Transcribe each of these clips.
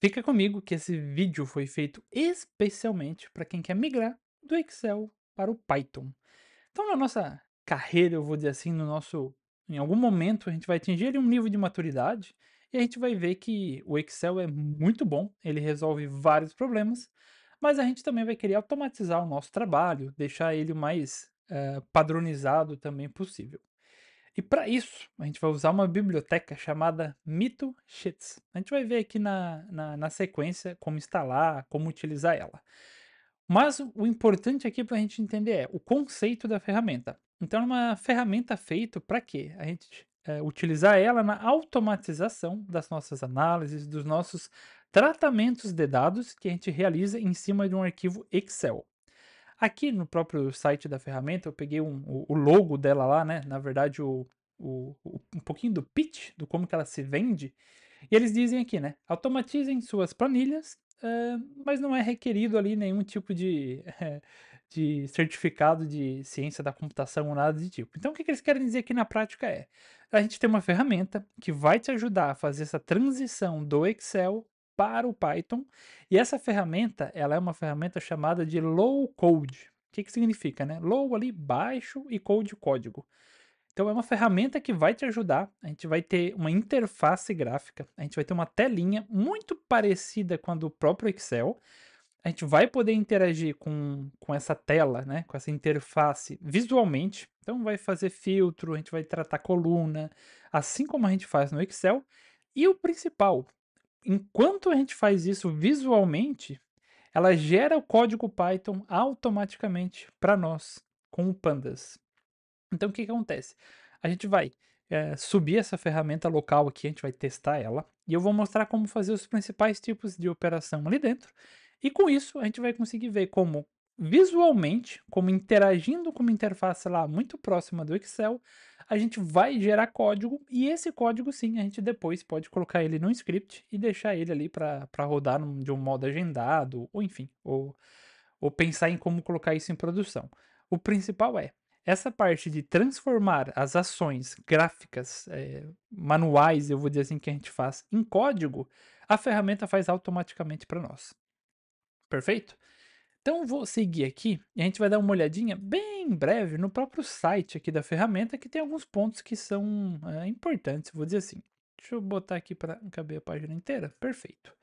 Fica comigo que esse vídeo foi feito especialmente para quem quer migrar do Excel para o Python. Então, na nossa carreira, eu vou dizer assim, em algum momento a gente vai atingir ali um nível de maturidade e a gente vai ver que o Excel é muito bom, ele resolve vários problemas, mas a gente também vai querer automatizar o nosso trabalho, deixar ele o mais padronizado também possível. E para isso, a gente vai usar uma biblioteca chamada Mito Sheets. A gente vai ver aqui na sequência como instalar, como utilizar ela. Mas o importante aqui para a gente entender é o conceito da ferramenta. Então, é uma ferramenta feita para quê? A gente utilizar ela na automatização das nossas análises, dos nossos tratamentos de dados que a gente realiza em cima de um arquivo Excel. Aqui no próprio site da ferramenta eu peguei o logo dela lá, né, na verdade um pouquinho do pitch, do como que ela se vende, e eles dizem aqui, né, automatizem suas planilhas, mas não é requerido ali nenhum tipo de, de certificado de ciência da computação ou nada de tipo. Então o que que eles querem dizer aqui na prática é, a gente tem uma ferramenta que vai te ajudar a fazer essa transição do Excel para o Python, e essa ferramenta, ela é uma ferramenta chamada de low code. O que que significa, né? Low ali, baixo, e code, código. Então é uma ferramenta que vai te ajudar, a gente vai ter uma interface gráfica, a gente vai ter uma telinha muito parecida com a do próprio Excel, a gente vai poder interagir com essa tela, né, com essa interface visualmente, então vai fazer filtro, a gente vai tratar coluna, assim como a gente faz no Excel, e o principal, enquanto a gente faz isso visualmente, ela gera o código Python automaticamente para nós, com o Pandas. Então o que que acontece? A gente vai, subir essa ferramenta local aqui, a gente vai testar ela, e eu vou mostrar como fazer os principais tipos de operação ali dentro, e com isso a gente vai conseguir ver como visualmente, como interagindo com uma interface lá muito próxima do Excel, a gente vai gerar código, e esse código sim, a gente depois pode colocar ele num script e deixar ele ali para rodar de um modo agendado, ou enfim, ou pensar em como colocar isso em produção. O principal é, essa parte de transformar as ações gráficas, manuais, eu vou dizer assim, que a gente faz em código, a ferramenta faz automaticamente para nós. Perfeito? Então vou seguir aqui e a gente vai dar uma olhadinha bem breve no próprio site aqui da ferramenta, que tem alguns pontos que são importantes, vou dizer assim. Deixa eu botar aqui para caber a página inteira. Perfeito.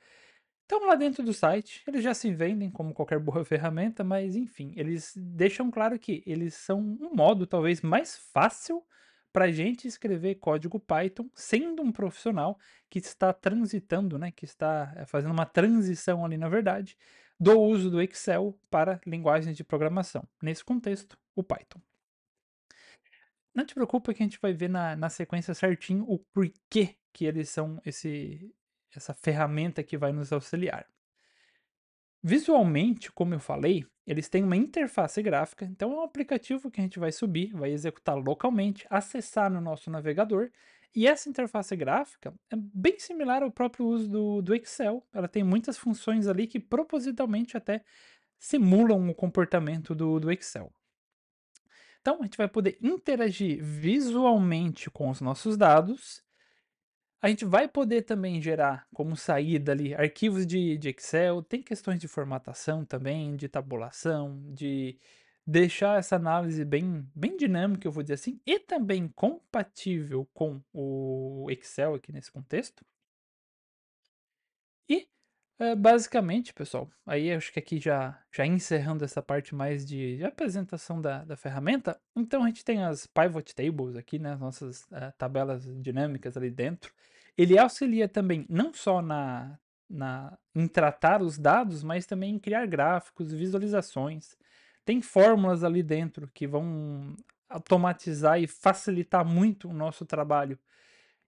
Então, lá dentro do site, eles já se vendem como qualquer boa ferramenta, mas enfim, eles deixam claro que eles são um modo talvez mais fácil para a gente escrever código Python sendo um profissional que está transitando, né, que está fazendo uma transição ali na verdade, do uso do Excel para linguagens de programação. Nesse contexto, o Python. Não te preocupa que a gente vai ver na sequência certinho o porquê que eles são essa ferramenta que vai nos auxiliar. Visualmente, como eu falei, eles têm uma interface gráfica, então é um aplicativo que a gente vai subir, vai executar localmente, acessar no nosso navegador, e essa interface gráfica é bem similar ao próprio uso do Excel. Ela tem muitas funções ali que propositalmente até simulam o comportamento do Excel. Então, a gente vai poder interagir visualmente com os nossos dados, a gente vai poder também gerar como saída ali arquivos de Excel, tem questões de formatação também, de tabulação, de deixar essa análise bem dinâmica, eu vou dizer assim, e também compatível com o Excel aqui nesse contexto. E, basicamente, pessoal, aí eu acho que aqui já encerrando essa parte mais de apresentação da ferramenta, então a gente tem as pivot tables aqui, né, as nossas, tabelas dinâmicas ali dentro. Ele auxilia também não só em tratar os dados, mas também em criar gráficos, visualizações. Tem fórmulas ali dentro que vão automatizar e facilitar muito o nosso trabalho.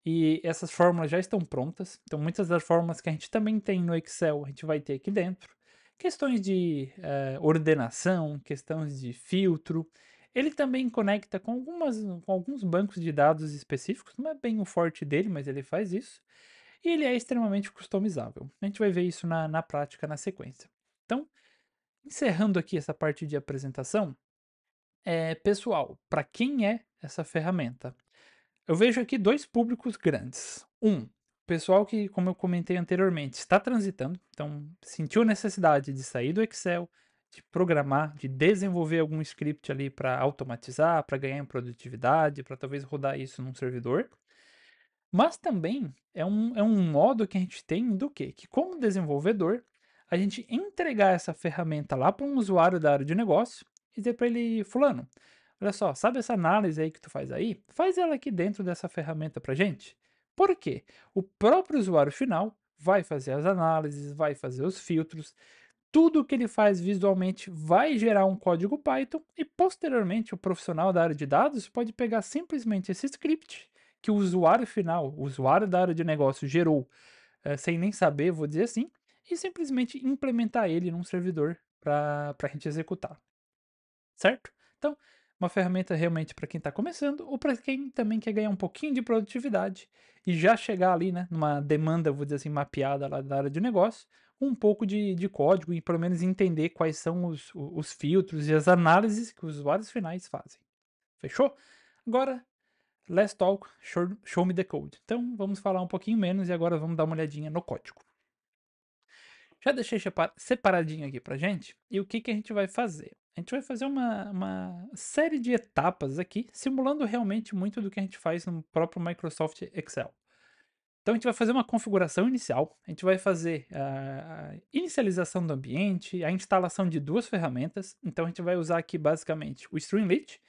E essas fórmulas já estão prontas, então muitas das fórmulas que a gente também tem no Excel, a gente vai ter aqui dentro. Questões de ordenação, questões de filtro. Ele também conecta com alguns bancos de dados específicos, não é bem o forte dele, mas ele faz isso. E ele é extremamente customizável. A gente vai ver isso na prática, na sequência. Então, encerrando aqui essa parte de apresentação, pessoal, para quem é essa ferramenta? Eu vejo aqui dois públicos grandes. Um, pessoal que, como eu comentei anteriormente, está transitando, então sentiu a necessidade de sair do Excel, de programar, de desenvolver algum script ali para automatizar, para ganhar em produtividade, para talvez rodar isso num servidor. Mas também é um modo que a gente tem do quê? Que como desenvolvedor, a gente entregar essa ferramenta lá para um usuário da área de negócio e dizer para ele: "Fulano, olha só, sabe essa análise aí que tu faz aí? Faz ela aqui dentro dessa ferramenta para gente". Por quê? O próprio usuário final vai fazer as análises, vai fazer os filtros, tudo que ele faz visualmente vai gerar um código Python e posteriormente o profissional da área de dados pode pegar simplesmente esse script que o usuário final, o usuário da área de negócio gerou, sem nem saber, vou dizer assim, e simplesmente implementar ele num servidor para a gente executar, certo? Então, uma ferramenta realmente para quem está começando ou para quem também quer ganhar um pouquinho de produtividade e já chegar ali, né, numa demanda, vou dizer assim, mapeada lá da área de negócio, com um pouco de código e pelo menos entender quais são os filtros e as análises que os usuários finais fazem. Fechou? Agora, let's talk, show me the code. Então, vamos falar um pouquinho menos e agora vamos dar uma olhadinha no código. Já deixei separadinho aqui pra gente, e o que que a gente vai fazer? A gente vai fazer uma série de etapas aqui, simulando realmente muito do que a gente faz no próprio Microsoft Excel. Então a gente vai fazer uma configuração inicial, a gente vai fazer a inicialização do ambiente, a instalação de 2 ferramentas, então a gente vai usar aqui basicamente o Streamlit,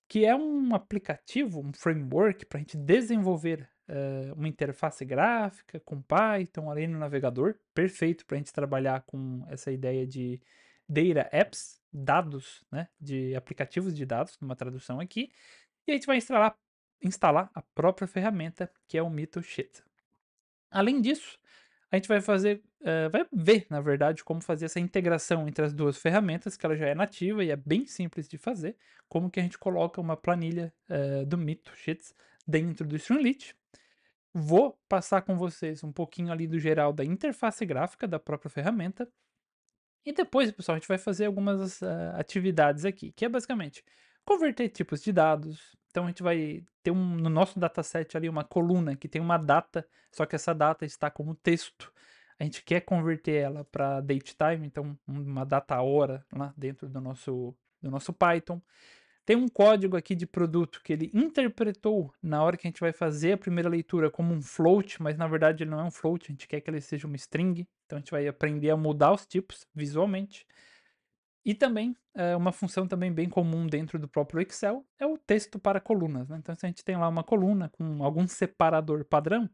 que é um aplicativo, um framework para a gente desenvolver, uma interface gráfica com Python ali no navegador, perfeito para a gente trabalhar com essa ideia de data apps, dados, né, de aplicativos de dados, numa tradução aqui, e a gente vai instalar a própria ferramenta, que é o Mito Sheet. Além disso, a gente vai fazer, vai ver, na verdade, como fazer essa integração entre as 2 ferramentas, que ela já é nativa e é bem simples de fazer, como que a gente coloca uma planilha, do Mito Sheets dentro do Streamlit. Vou passar com vocês um pouquinho ali do geral da interface gráfica da própria ferramenta, e depois, pessoal, a gente vai fazer algumas, atividades aqui, que é basicamente converter tipos de dados. Então a gente vai ter no nosso dataset ali uma coluna que tem uma data, só que essa data está como texto. A gente quer converter ela para datetime, então uma data hora lá dentro do nosso Python. Tem um código aqui de produto que ele interpretou na hora que a gente vai fazer a primeira leitura como um float, mas na verdade ele não é um float, a gente quer que ele seja uma string, então a gente vai aprender a mudar os tipos visualmente. E também, uma função também bem comum dentro do próprio Excel é o texto para colunas, né. Então se a gente tem lá uma coluna com algum separador padrão,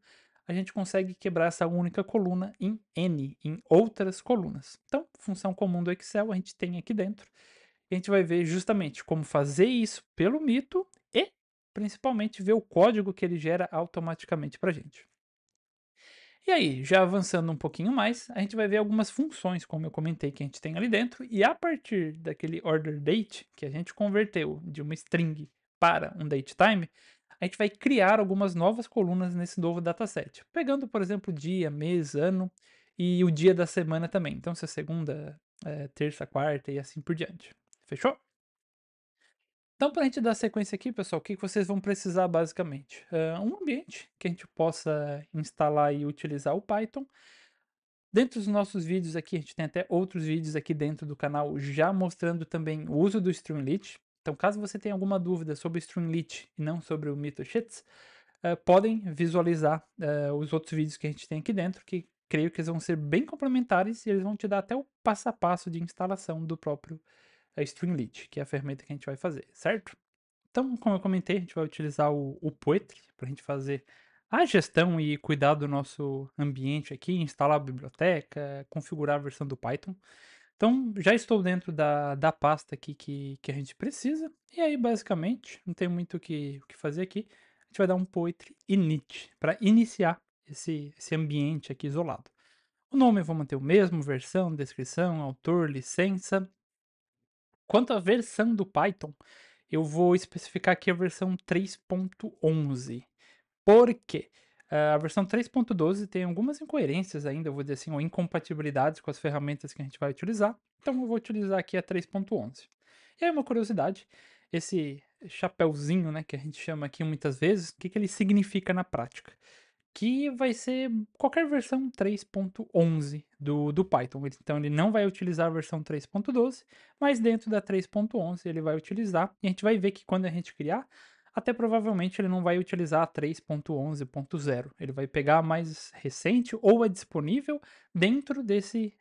a gente consegue quebrar essa única coluna em N, em outras colunas. Então, função comum do Excel a gente tem aqui dentro, e a gente vai ver justamente como fazer isso pelo Mito e, principalmente, ver o código que ele gera automaticamente para a gente. E aí, já avançando um pouquinho mais, a gente vai ver algumas funções, como eu comentei, que a gente tem ali dentro, e a partir daquele order date que a gente converteu de uma string para um datetime, a gente vai criar algumas novas colunas nesse novo dataset, pegando, por exemplo, dia, mês, ano e o dia da semana também. Então, se é segunda, terça, quarta e assim por diante. Fechou? Então, para a gente dar sequência aqui, pessoal, o que que vocês vão precisar basicamente? Um ambiente que a gente possa instalar e utilizar o Python. Dentro dos nossos vídeos aqui, a gente tem até outros vídeos aqui dentro do canal já mostrando também o uso do Streamlit. Então, caso você tenha alguma dúvida sobre o Streamlit e não sobre o MitoSheets, podem visualizar os outros vídeos que a gente tem aqui dentro, que creio que eles vão ser bem complementares e eles vão te dar até o passo a passo de instalação do próprio Streamlit, que é a ferramenta que a gente vai fazer, certo? Então, como eu comentei, a gente vai utilizar o Poetry para a gente fazer a gestão e cuidar do nosso ambiente aqui, instalar a biblioteca, configurar a versão do Python. Então, já estou dentro da pasta aqui que a gente precisa. E aí, basicamente, não tem muito o que fazer aqui. A gente vai dar um Poetry init para iniciar esse ambiente aqui isolado. O nome eu vou manter o mesmo, versão, descrição, autor, licença. Quanto à versão do Python, eu vou especificar aqui a versão 3.11. Por quê? A versão 3.12 tem algumas incoerências ainda, eu vou dizer assim, ou incompatibilidades com as ferramentas que a gente vai utilizar, então eu vou utilizar aqui a 3.11. E aí uma curiosidade, esse chapeuzinho, né, que a gente chama aqui muitas vezes, o que que ele significa na prática? que vai ser qualquer versão 3.11 do Python. Então ele não vai utilizar a versão 3.12, mas dentro da 3.11 ele vai utilizar, e a gente vai ver que quando a gente criar, até provavelmente ele não vai utilizar a 3.11.0, ele vai pegar a mais recente ou a disponível dentro desse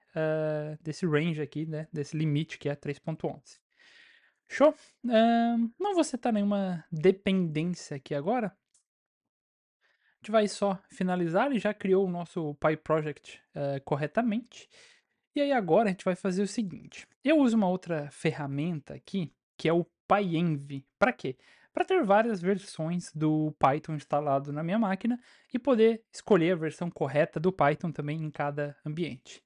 range aqui, né, desse limite que é 3.11. Show? Não vou setar nenhuma dependência aqui agora, a gente vai só finalizar, ele já criou o nosso PyProject, corretamente. E aí agora a gente vai fazer o seguinte, eu uso uma outra ferramenta aqui, que é o PyEnv. Para quê? Para ter várias versões do Python instalado na minha máquina e poder escolher a versão correta do Python também em cada ambiente.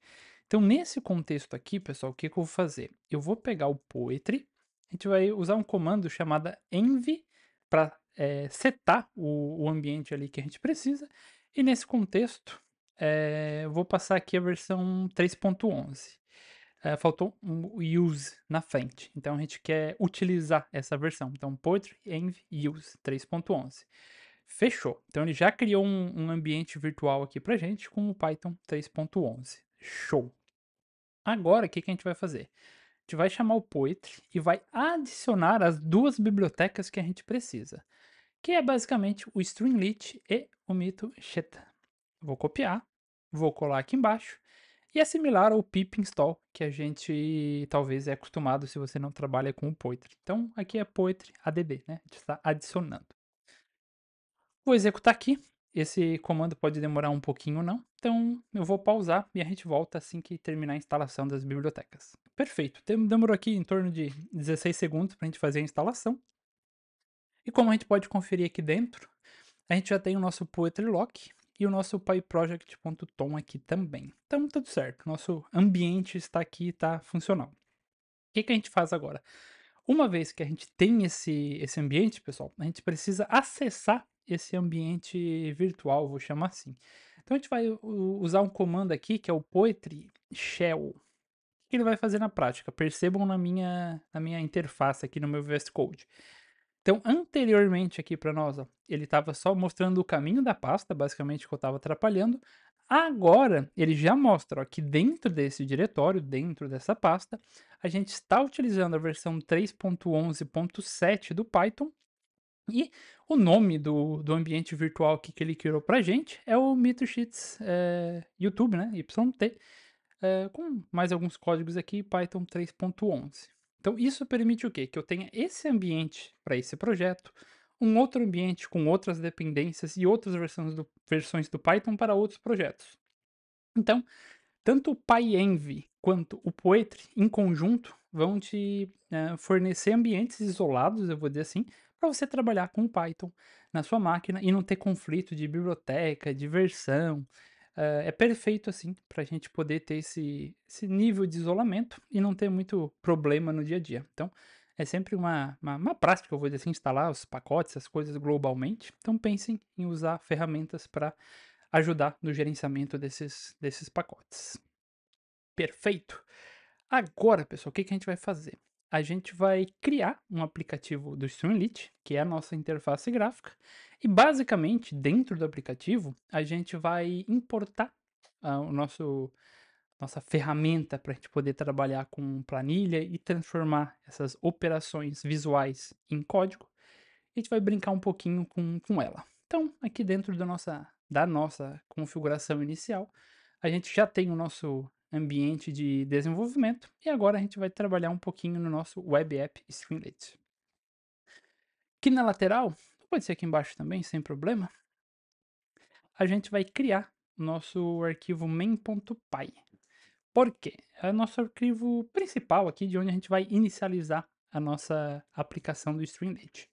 Então nesse contexto aqui, pessoal, o que que eu vou fazer? Eu vou pegar o Poetry, a gente vai usar um comando chamado env para setar o ambiente ali que a gente precisa, e nesse contexto, eu vou passar aqui a versão 3.11. Faltou um use na frente, então a gente quer utilizar essa versão, então poetry env use 3.11. Fechou, então ele já criou um ambiente virtual aqui pra gente com o Python 3.11. Show! Agora o que que a gente vai fazer? A gente vai chamar o Poetry e vai adicionar as duas bibliotecas que a gente precisa, que é basicamente o Streamlit e o Mito Sheta. Vou copiar, vou colar aqui embaixo, e é similar ao pip install que a gente talvez é acostumado se você não trabalha com o Poetry. Então aqui é Poetry ADB, né? A gente está adicionando. Vou executar aqui. Esse comando pode demorar um pouquinho ou não, então eu vou pausar e a gente volta assim que terminar a instalação das bibliotecas. Perfeito, demorou aqui em torno de 16 segundos para a gente fazer a instalação. E como a gente pode conferir aqui dentro, a gente já tem o nosso Poetry Lock e o nosso PyProject.tom aqui também. Então tudo certo, nosso ambiente está aqui, está funcional. O que que a gente faz agora? Uma vez que a gente tem esse ambiente, pessoal, a gente precisa acessar esse ambiente virtual, vou chamar assim. Então a gente vai usar um comando aqui que é o Poetry Shell. O que ele vai fazer na prática? Percebam na minha interface aqui no meu VS Code. Então, anteriormente aqui para nós, ó, ele estava só mostrando o caminho da pasta, basicamente que eu estava atrapalhando. Agora, ele já mostra ó, que dentro desse diretório, dentro dessa pasta, a gente está utilizando a versão 3.11.7 do Python e o nome do ambiente virtual aqui que ele criou para a gente é o MitoSheets YouTube, né? YT, com mais alguns códigos aqui, Python 3.11. Então isso permite o quê? Que eu tenha esse ambiente para esse projeto, um outro ambiente com outras dependências e outras versões do Python para outros projetos. Então, tanto o PyEnv quanto o Poetry, em conjunto, vão te fornecer ambientes isolados, eu vou dizer assim, para você trabalhar com Python na sua máquina e não ter conflito de biblioteca, de versão. É perfeito assim para a gente poder ter esse nível de isolamento e não ter muito problema no dia a dia. Então, é sempre uma prática, eu vou dizer assim, instalar os pacotes, as coisas globalmente. Então, pensem em usar ferramentas para ajudar no gerenciamento desses pacotes. Perfeito. Agora, pessoal, o que que a gente vai fazer? A gente vai criar um aplicativo do Streamlit, que é a nossa interface gráfica, e basicamente dentro do aplicativo a gente vai importar o nossa ferramenta para a gente poder trabalhar com planilha e transformar essas operações visuais em código. A gente vai brincar um pouquinho com ela. Então, aqui dentro da nossa configuração inicial, a gente já tem o nosso ambiente de desenvolvimento e agora a gente vai trabalhar um pouquinho no nosso Web App Streamlit. Aqui na lateral, pode ser aqui embaixo também, sem problema, a gente vai criar nosso arquivo main.py. Por quê? É o nosso arquivo principal aqui, de onde a gente vai inicializar a nossa aplicação do Streamlit.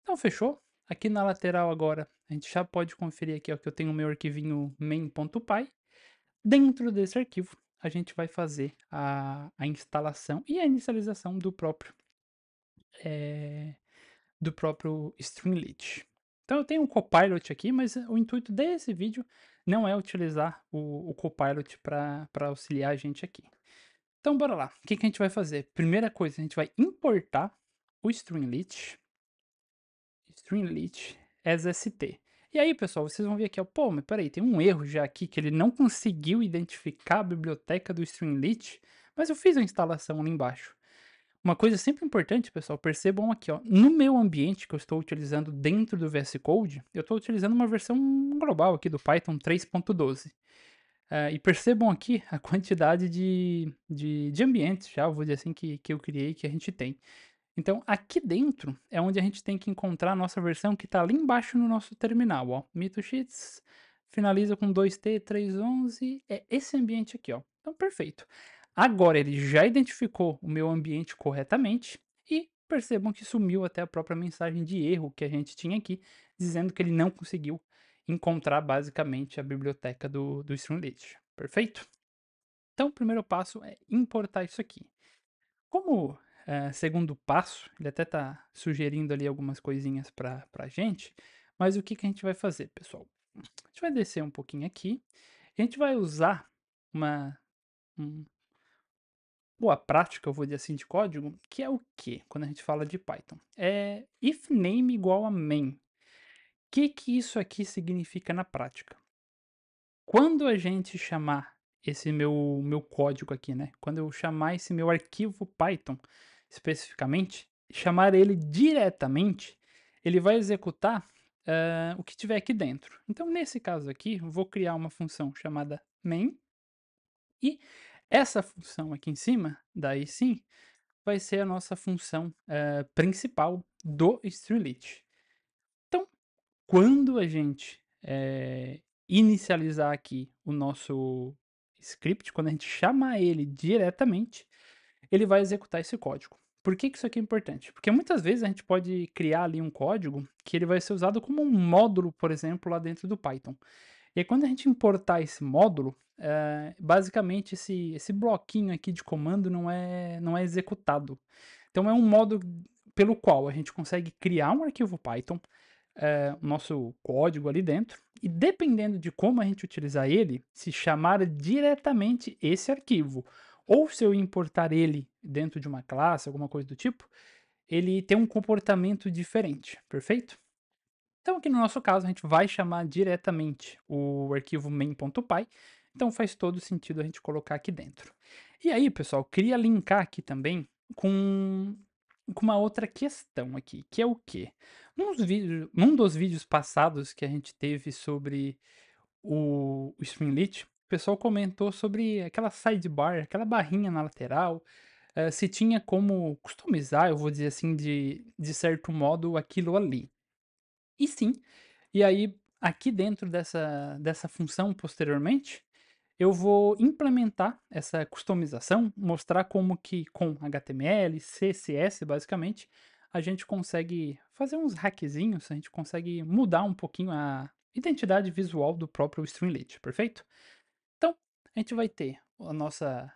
Então fechou? Aqui na lateral agora, a gente já pode conferir aqui ó, que eu tenho o meu arquivinho main.py. Dentro desse arquivo, a gente vai fazer a instalação e a inicialização eh, do próprio Streamlit. Então eu tenho um Copilot aqui, mas o intuito desse vídeo não é utilizar o Copilot para auxiliar a gente aqui. Então bora lá, o que que a gente vai fazer? Primeira coisa, a gente vai importar o Streamlit as ST. E aí, pessoal, vocês vão ver aqui, ó, pô, mas espera aí, tem um erro já aqui que ele não conseguiu identificar a biblioteca do Streamlit, mas eu fiz a instalação ali embaixo. Uma coisa sempre importante, pessoal, percebam aqui, ó, no meu ambiente que eu estou utilizando dentro do VS Code, eu estou utilizando uma versão global aqui do Python 3.12. E percebam aqui a quantidade de ambientes já, eu vou dizer assim, que eu criei, que a gente tem. Então, aqui dentro é onde a gente tem que encontrar a nossa versão que está ali embaixo no nosso terminal, ó. MitoCheats finaliza com 2T311, é esse ambiente aqui, ó. Então, perfeito. Agora ele já identificou o meu ambiente corretamente e percebam que sumiu até a própria mensagem de erro que a gente tinha aqui, dizendo que ele não conseguiu encontrar basicamente a biblioteca do Streamlit. Perfeito? Então, o primeiro passo é importar isso aqui. Como, segundo passo, ele até tá sugerindo ali algumas coisinhas pra gente, mas o que que a gente vai fazer, pessoal? A gente vai descer um pouquinho aqui, e a gente vai usar uma um boa prática, eu vou dizer assim, de código, que é o quê? Quando a gente fala de Python? É if name igual a main. Que isso aqui significa na prática? Quando a gente chamar esse meu código aqui, né, quando eu chamar esse meu arquivo Python, especificamente, chamar ele diretamente, ele vai executar, o que tiver aqui dentro. Então, nesse caso aqui, eu vou criar uma função chamada main, e essa função aqui em cima, daí sim, vai ser a nossa função, principal do Streamlit. Então, quando a gente, inicializar aqui o nosso script, quando a gente chamar ele diretamente, ele vai executar esse código. Por que que isso aqui é importante? Porque muitas vezes a gente pode criar ali um código que ele vai ser usado como um módulo, por exemplo, lá dentro do Python. E aí quando a gente importar esse módulo, basicamente esse bloquinho aqui de comando não é executado. Então é um modo pelo qual a gente consegue criar um arquivo Python, o nosso código ali dentro, e dependendo de como a gente utilizar ele, se chamar diretamente esse arquivo, ou se eu importar ele dentro de uma classe, alguma coisa do tipo, ele tem um comportamento diferente, perfeito? Então aqui no nosso caso a gente vai chamar diretamente o arquivo main.py, então faz todo sentido a gente colocar aqui dentro. E aí pessoal, queria linkar aqui também com, com uma outra questão aqui, que é o quê? Num dos vídeos passados que a gente teve sobre o Streamlit, o pessoal comentou sobre aquela sidebar, aquela barrinha na lateral, se tinha como customizar, eu vou dizer assim, de certo modo, aquilo ali. E sim, e aí aqui dentro dessa função posteriormente, eu vou implementar essa customização, mostrar como que com HTML, CSS basicamente, a gente consegue fazer uns hackzinhos, a gente consegue mudar um pouquinho a identidade visual do próprio Streamlit, perfeito? Então, a gente vai ter a nossa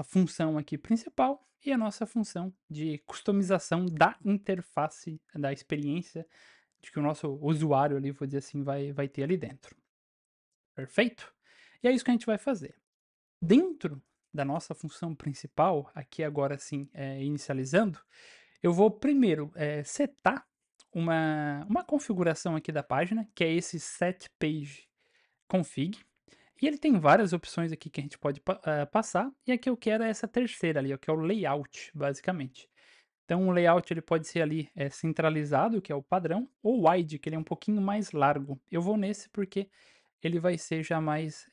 função aqui principal e a nossa função de customização da interface, da experiência de que o nosso usuário ali, vou dizer assim, vai ter ali dentro, perfeito? E é isso que a gente vai fazer. Dentro da nossa função principal, aqui agora sim, inicializando, eu vou primeiro, setar uma configuração aqui da página, que é esse set page config, e ele tem várias opções aqui que a gente pode passar, e aqui eu quero é essa terceira ali, ó, que é o layout, basicamente. Então o layout ele pode ser ali, centralizado, que é o padrão, ou wide, que ele é um pouquinho mais largo. Eu vou nesse porque ele vai ser já mais,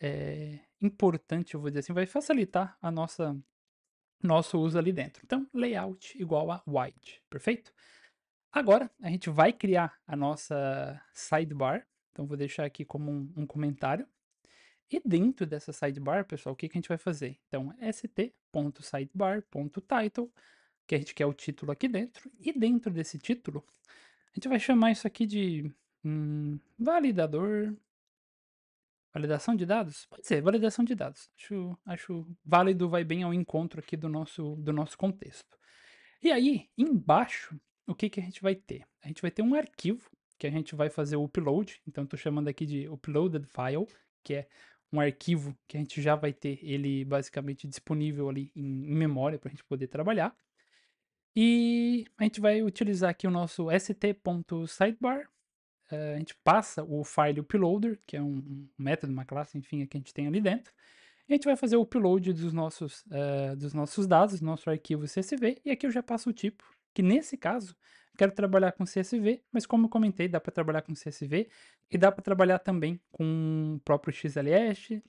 importante, eu vou dizer assim, vai facilitar a nosso uso ali dentro. Então layout igual a wide, perfeito? Agora a gente vai criar a nossa sidebar, então vou deixar aqui como um comentário. E dentro dessa sidebar, pessoal, o que que a gente vai fazer? Então, st.sidebar.title, que a gente quer o título aqui dentro, e dentro desse título, a gente vai chamar isso aqui de validador. Validação de dados? Pode ser, validação de dados. Acho válido, vai bem ao encontro aqui do nosso contexto. E aí, embaixo, o que que a gente vai ter? A gente vai ter um arquivo que a gente vai fazer o upload. Então, estou chamando aqui de uploaded file, que é um arquivo que a gente já vai ter ele basicamente disponível ali em memória para a gente poder trabalhar. E a gente vai utilizar aqui o nosso st.sidebar, a gente passa o file uploader, que é um método, uma classe, enfim, que a gente tem ali dentro, e a gente vai fazer o upload dos nossos dados, do nosso arquivo CSV, e aqui eu já passo o tipo, que nesse caso, eu quero trabalhar com CSV, mas como eu comentei, dá para trabalhar com CSV e dá para trabalhar também com o próprio XLS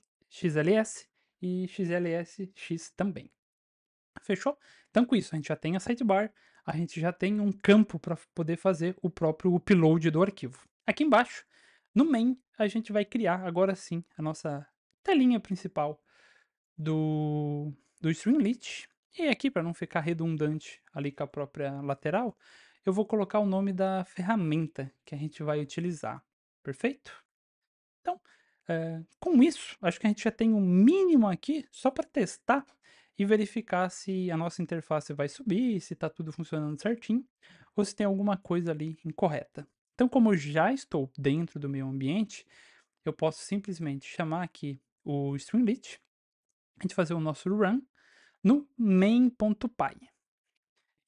e XLSX também. Fechou? Então com isso, a gente já tem a sidebar, a gente já tem um campo para poder fazer o próprio upload do arquivo. Aqui embaixo, no main, a gente vai criar agora sim a nossa telinha principal do Streamlit. E aqui, para não ficar redundante ali com a própria lateral, eu vou colocar o nome da ferramenta que a gente vai utilizar. Perfeito? Então, com isso, acho que a gente já tem um mínimo aqui só para testar e verificar se a nossa interface vai subir, se está tudo funcionando certinho, ou se tem alguma coisa ali incorreta. Então, como eu já estou dentro do meu ambiente, eu posso simplesmente chamar aqui o Streamlit, a gente fazer o nosso run no main.py.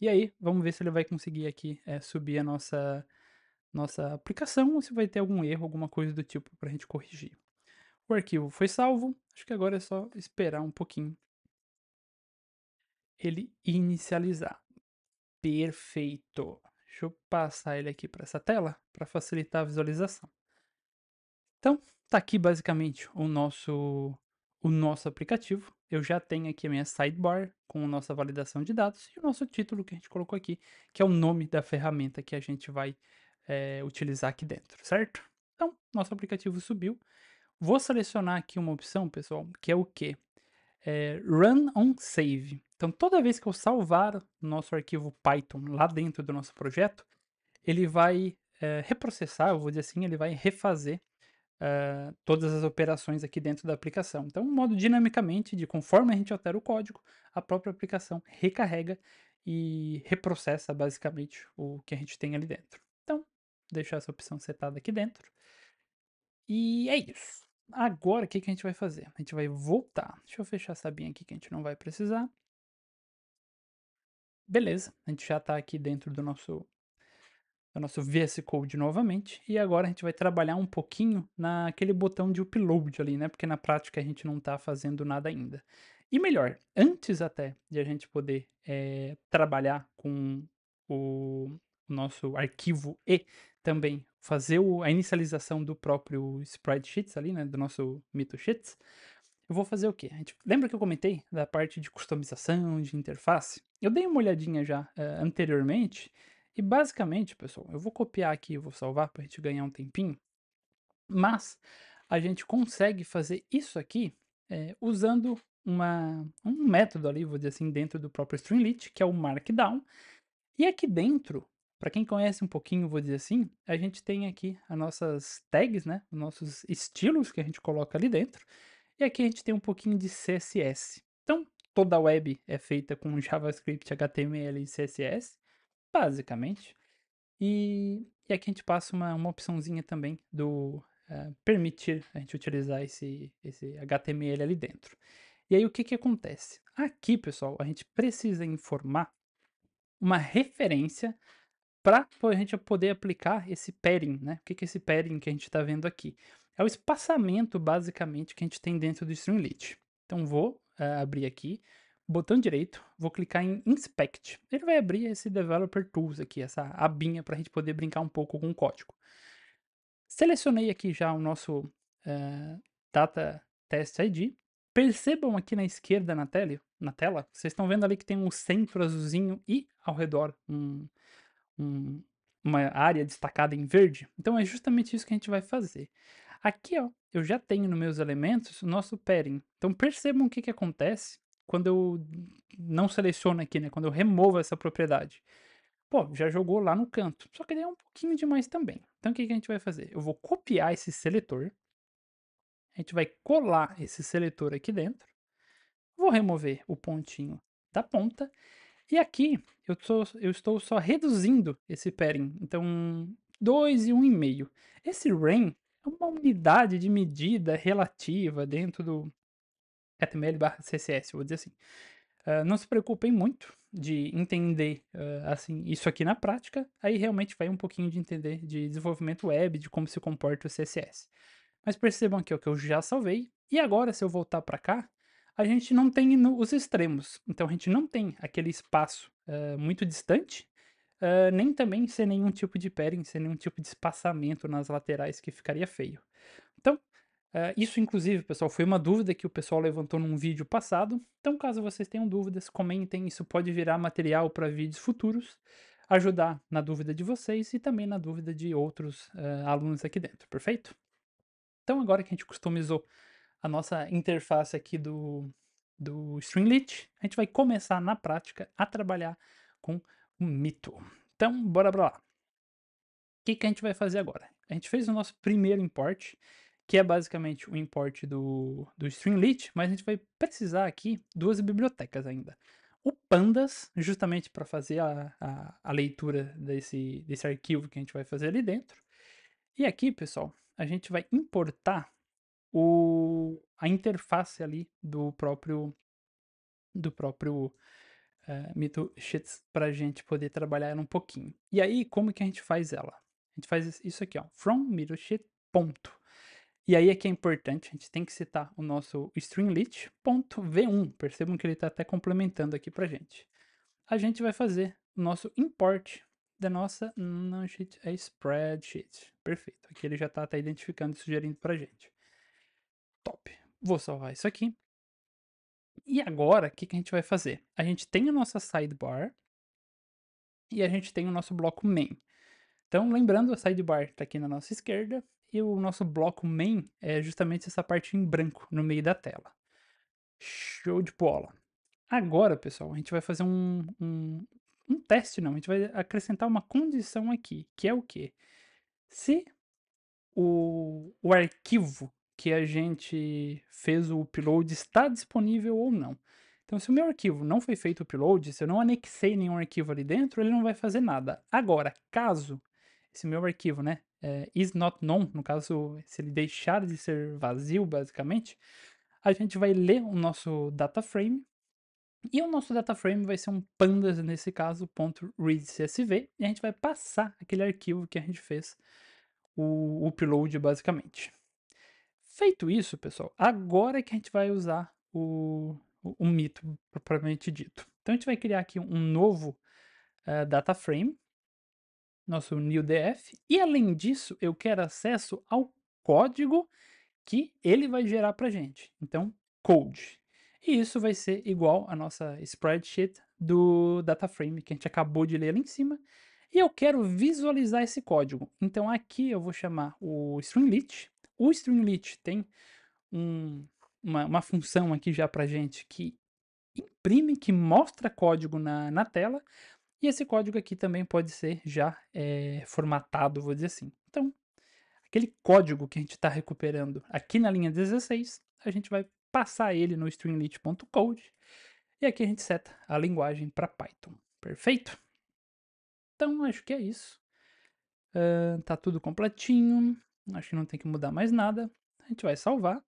E aí, vamos ver se ele vai conseguir aqui subir a nossa aplicação ou se vai ter algum erro, alguma coisa do tipo para a gente corrigir. O arquivo foi salvo, acho que agora é só esperar um pouquinho ele inicializar. Perfeito. Deixa eu passar ele aqui para essa tela para facilitar a visualização. Então, tá aqui basicamente o nosso aplicativo. Eu já tenho aqui a minha sidebar com a nossa validação de dados e o nosso título que a gente colocou aqui, que é o nome da ferramenta que a gente vai utilizar aqui dentro, certo? Então, nosso aplicativo subiu. Vou selecionar aqui uma opção, pessoal, que é o quê? Run on Save. Então, toda vez que eu salvar o nosso arquivo Python lá dentro do nosso projeto, ele vai reprocessar, eu vou dizer assim, ele vai refazer todas as operações aqui dentro da aplicação. Então, um modo dinamicamente, de conforme a gente altera o código, a própria aplicação recarrega e reprocessa basicamente o que a gente tem ali dentro. Então, deixar essa opção setada aqui dentro. E é isso. Agora, o que que a gente vai fazer? A gente vai voltar. Deixa eu fechar essa abinha aqui que a gente não vai precisar. Beleza, a gente já está aqui dentro do nosso VS Code novamente. E agora a gente vai trabalhar um pouquinho naquele botão de upload ali, né? Porque na prática a gente não está fazendo nada ainda. E melhor, antes até de a gente poder trabalhar com o nosso arquivo e também fazer a inicialização do próprio Spreadsheets ali, né? Do nosso Mito Sheets. Eu vou fazer o quê? Lembra que eu comentei da parte de customização, de interface? Eu dei uma olhadinha já anteriormente e basicamente, pessoal, eu vou copiar aqui e vou salvar para a gente ganhar um tempinho, mas a gente consegue fazer isso aqui usando um método ali, vou dizer assim, dentro do próprio Streamlit, que é o Markdown. E aqui dentro, para quem conhece um pouquinho, vou dizer assim, a gente tem aqui as nossas tags, né? Os nossos estilos que a gente coloca ali dentro. E aqui a gente tem um pouquinho de CSS. Então, toda a web é feita com JavaScript, HTML e CSS, basicamente. E aqui a gente passa uma opçãozinha também do permitir a gente utilizar esse HTML ali dentro. E aí o que que acontece? Aqui, pessoal, a gente precisa informar uma referência para a gente poder aplicar esse padding, né? O que que é esse padding que a gente está vendo aqui? É o espaçamento, basicamente, que a gente tem dentro do Streamlit. Então, vou abrir aqui, botão direito, vou clicar em Inspect. Ele vai abrir esse Developer Tools aqui, essa abinha para a gente poder brincar um pouco com o código. Selecionei aqui já o nosso Data Test ID. Percebam aqui na esquerda na tela, vocês estão vendo ali que tem um centro azulzinho e ao redor um- uma área destacada em verde. Então é justamente isso que a gente vai fazer. Aqui, ó, eu já tenho nos meus elementos o nosso padding. Então percebam o que que acontece quando eu não seleciono aqui, né? Quando eu removo essa propriedade. Pô, já jogou lá no canto. Só que daí é um pouquinho demais também. Então o que que a gente vai fazer? Eu vou copiar esse seletor. A gente vai colar esse seletor aqui dentro. Vou remover o pontinho da ponta. E aqui eu estou só reduzindo esse padding, então 2 e 1,5. Esse REM é uma unidade de medida relativa dentro do HTML/CSS, vou dizer assim. Não se preocupem muito de entender, assim, isso aqui na prática, aí realmente vai um pouquinho de entender de desenvolvimento web, de como se comporta o CSS. Mas percebam aqui, ó, que eu já salvei, e agora se eu voltar para cá, a gente não tem os extremos, então a gente não tem aquele espaço, muito distante, nem também sem nenhum tipo de padding, sem nenhum tipo de espaçamento nas laterais que ficaria feio. Então, isso inclusive, pessoal, foi uma dúvida que o pessoal levantou num vídeo passado. Então, caso vocês tenham dúvidas, comentem, isso pode virar material para vídeos futuros, ajudar na dúvida de vocês e também na dúvida de outros, alunos aqui dentro, perfeito? Então, agora que a gente customizou a nossa interface aqui do Streamlit, a gente vai começar na prática a trabalhar com o Mito. Então, bora pra lá. Que a gente vai fazer agora? A gente fez o nosso primeiro import, que é basicamente o import do Streamlit, mas a gente vai precisar aqui duas bibliotecas ainda. O Pandas, justamente para fazer a leitura desse arquivo que a gente vai fazer ali dentro. E aqui, pessoal, a gente vai importar a interface ali do próprio Mito Sheets para a gente poder trabalhar ela um pouquinho. E aí, como que a gente faz ela? A gente faz isso aqui, ó, from Mito Sheet, ponto. E aí é que é importante, a gente tem que citar o nosso stringlit.v1. Percebam que ele está até complementando aqui para gente. A gente vai fazer o nosso import da nossa não sheet, é spreadsheet. Perfeito. Aqui ele já está até identificando e sugerindo para gente. Top. Vou salvar isso aqui. E agora, o que a gente vai fazer? A gente tem a nossa sidebar e a gente tem o nosso bloco main. Então, lembrando, a sidebar está aqui na nossa esquerda e o nosso bloco main é justamente essa parte em branco no meio da tela. Show de bola! Agora, pessoal, a gente vai fazer um teste, não, a gente vai acrescentar uma condição aqui, que é o quê? Se o arquivo que a gente fez o upload está disponível ou não. Então, se o meu arquivo não foi feito o upload, se eu não anexei nenhum arquivo ali dentro, ele não vai fazer nada. Agora, caso esse meu arquivo, né, is not known, no caso, se ele deixar de ser vazio, basicamente, a gente vai ler o nosso data frame e o nosso data frame vai ser um pandas, nesse caso, .readcsv, e a gente vai passar aquele arquivo que a gente fez o upload, basicamente. Feito isso, pessoal, agora é que a gente vai usar o mito propriamente dito. Então a gente vai criar aqui um novo data frame, nosso new df, e além disso eu quero acesso ao código que ele vai gerar para gente. Então, code. E isso vai ser igual a nossa spreadsheet do data frame que a gente acabou de ler ali em cima. E eu quero visualizar esse código. Então aqui eu vou chamar o Streamlit. O Streamlit tem uma função aqui já para gente que imprime, que mostra código na tela. E esse código aqui também pode ser já formatado, vou dizer assim. Então, aquele código que a gente está recuperando aqui na linha 16, a gente vai passar ele no streamlit.code e aqui a gente seta a linguagem para Python. Perfeito? Então, acho que é isso. Tá tudo completinho. Acho que não tem que mudar mais nada. A gente vai salvar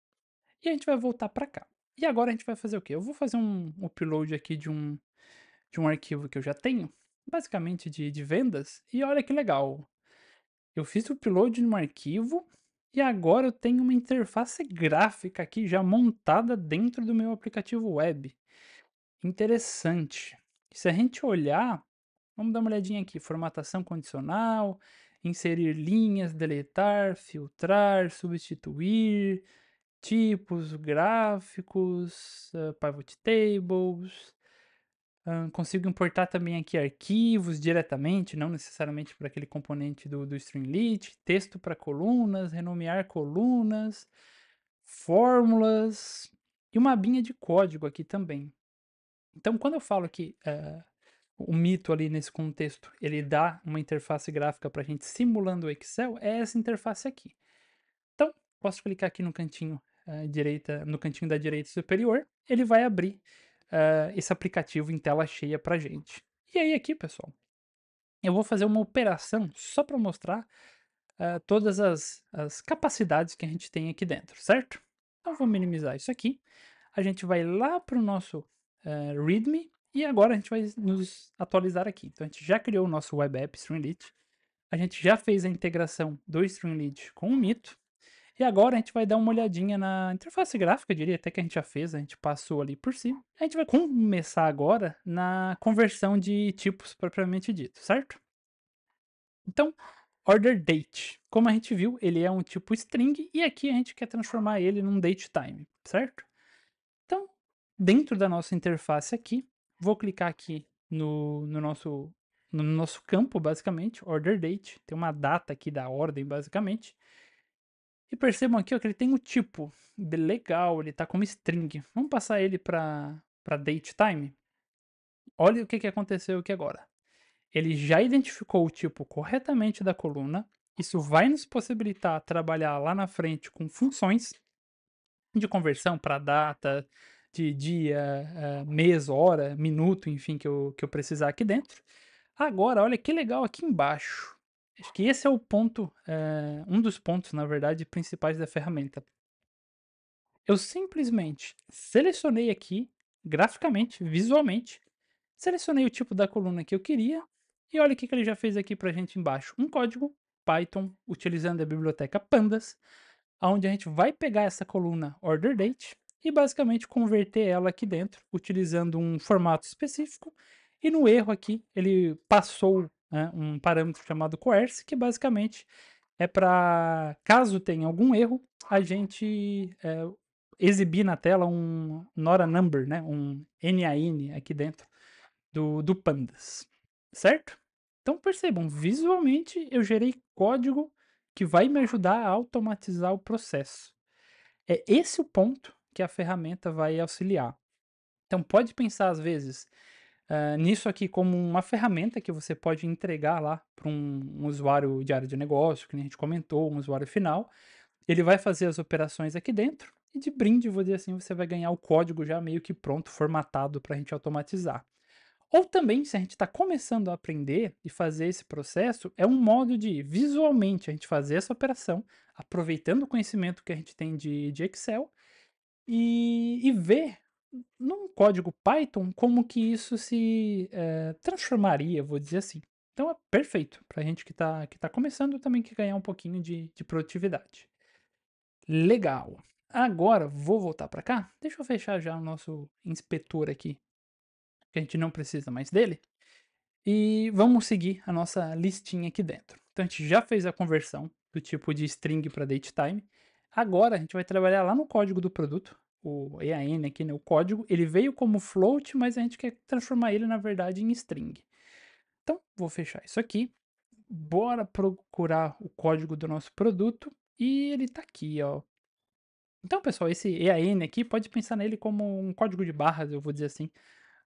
e a gente vai voltar para cá. E agora a gente vai fazer o quê? Eu vou fazer um upload aqui de um arquivo que eu já tenho, basicamente de vendas, e olha que legal. Eu fiz o upload no arquivo e agora eu tenho uma interface gráfica aqui já montada dentro do meu aplicativo web. Interessante. Se a gente olhar, vamos dar uma olhadinha aqui, formatação condicional, inserir linhas, deletar, filtrar, substituir, tipos, gráficos, pivot tables. Consigo importar também aqui arquivos diretamente, não necessariamente para aquele componente do Streamlit, texto para colunas, renomear colunas, fórmulas e uma abinha de código aqui também. Então, quando eu falo que o mito ali nesse contexto, ele dá uma interface gráfica para a gente simulando o Excel, é essa interface aqui. Então, posso clicar aqui no cantinho no cantinho da direita superior, ele vai abrir esse aplicativo em tela cheia pra gente. E aí aqui, pessoal, eu vou fazer uma operação só para mostrar todas as capacidades que a gente tem aqui dentro, certo? Então, vou minimizar isso aqui. A gente vai lá para o nosso README, e agora a gente vai nos atualizar aqui. Então a gente já criou o nosso web app Streamlit, a gente já fez a integração do Streamlit com o Mito, e agora a gente vai dar uma olhadinha na interface gráfica, eu diria até que a gente já fez, a gente passou ali por cima. A gente vai começar agora na conversão de tipos propriamente dito, certo? Então, order date, como a gente viu, ele é um tipo string e aqui a gente quer transformar ele num datetime, certo? Então, dentro da nossa interface aqui, vou clicar aqui no nosso campo, basicamente, order date, tem uma data aqui da ordem, basicamente. E percebam aqui ó, que ele tem o tipo, legal, ele tá como string. Vamos passar ele para datetime? Olha o que, que aconteceu aqui agora. Ele já identificou o tipo corretamente da coluna. Isso vai nos possibilitar trabalhar lá na frente com funções de conversão para data, de dia, mês, hora, minuto, enfim, que eu precisar aqui dentro. Agora, olha que legal aqui embaixo. Acho que esse é o ponto, um dos pontos, na verdade, principais da ferramenta. Eu simplesmente selecionei aqui, graficamente, visualmente, selecionei o tipo da coluna que eu queria e olha o que que ele já fez aqui para a gente embaixo. Um código Python utilizando a biblioteca Pandas, onde a gente vai pegar essa coluna order date e basicamente converter ela aqui dentro, utilizando um formato específico. E no erro aqui, ele passou, né, um parâmetro chamado coerce, que basicamente é para, caso tenha algum erro, a gente exibir na tela um not a number, né, um NaN aqui dentro do Pandas, certo? Então percebam, visualmente eu gerei código que vai me ajudar a automatizar o processo. É esse o ponto que a ferramenta vai auxiliar. Então pode pensar às vezes nisso aqui como uma ferramenta que você pode entregar lá para um usuário de área de negócio, que nem a gente comentou, um usuário final. Ele vai fazer as operações aqui dentro e de brinde, vou dizer assim, você vai ganhar o código já meio que pronto, formatado para a gente automatizar. Ou também, se a gente está começando a aprender e fazer esse processo, é um modo de visualmente a gente fazer essa operação, aproveitando o conhecimento que a gente tem de Excel e ver num código Python como que isso se transformaria, vou dizer assim. Então é perfeito para a gente que tá começando também que ganhar um pouquinho de produtividade. Legal. Agora vou voltar para cá. Deixa eu fechar já o nosso inspetor aqui, que a gente não precisa mais dele. E vamos seguir a nossa listinha aqui dentro. Então a gente já fez a conversão do tipo de string para datetime. Agora a gente vai trabalhar lá no código do produto, o EAN aqui, né, o código. Ele veio como float, mas a gente quer transformar ele na verdade em string. Então vou fechar isso aqui. Bora procurar o código do nosso produto e ele está aqui, ó. Então, pessoal, esse EAN aqui pode pensar nele como um código de barras, eu vou dizer assim,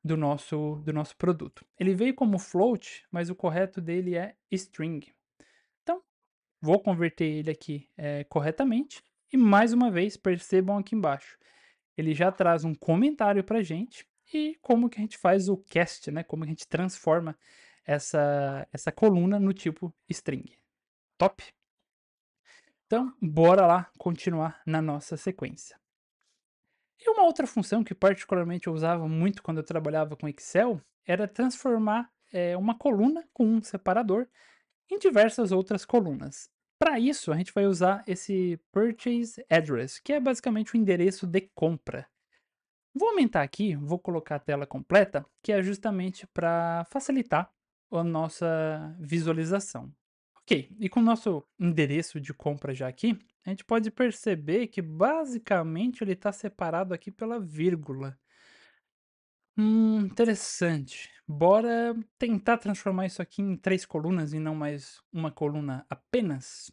do nosso produto. Ele veio como float, mas o correto dele é string. Então, vou converter ele aqui corretamente. E mais uma vez, percebam aqui embaixo, ele já traz um comentário para a gente e como que a gente faz o cast, né? Como que a gente transforma essa coluna no tipo string. Top? Então, bora lá continuar na nossa sequência. E uma outra função que particularmente eu usava muito quando eu trabalhava com Excel era transformar uma coluna com um separador em diversas outras colunas. Para isso, a gente vai usar esse Purchase Address, que é basicamente o endereço de compra. Vou aumentar aqui, vou colocar a tela completa, que é justamente para facilitar a nossa visualização. Ok, e com o nosso endereço de compra já aqui, a gente pode perceber que basicamente ele está separado aqui pela vírgula. Interessante. Bora tentar transformar isso aqui em 3 colunas e não mais uma coluna apenas?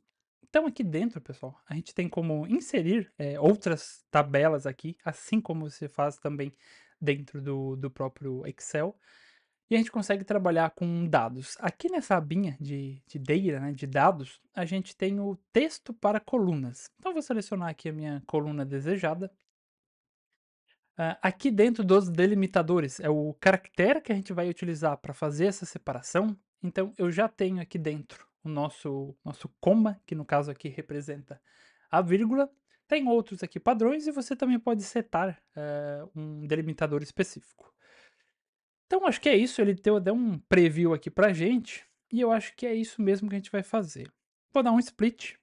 Então aqui dentro, pessoal, a gente tem como inserir outras tabelas aqui, assim como você faz também dentro do próprio Excel. E a gente consegue trabalhar com dados. Aqui nessa abinha de data, né, de dados, a gente tem o texto para colunas. Então, eu vou selecionar aqui a minha coluna desejada. Aqui dentro dos delimitadores, é o caractere que a gente vai utilizar para fazer essa separação. Então, eu já tenho aqui dentro o nosso comma, que no caso aqui representa a vírgula. Tem outros aqui padrões e você também pode setar um delimitador específico. Então acho que é isso, ele deu até um preview aqui pra gente, e eu acho que é isso mesmo que a gente vai fazer. Vou dar um split,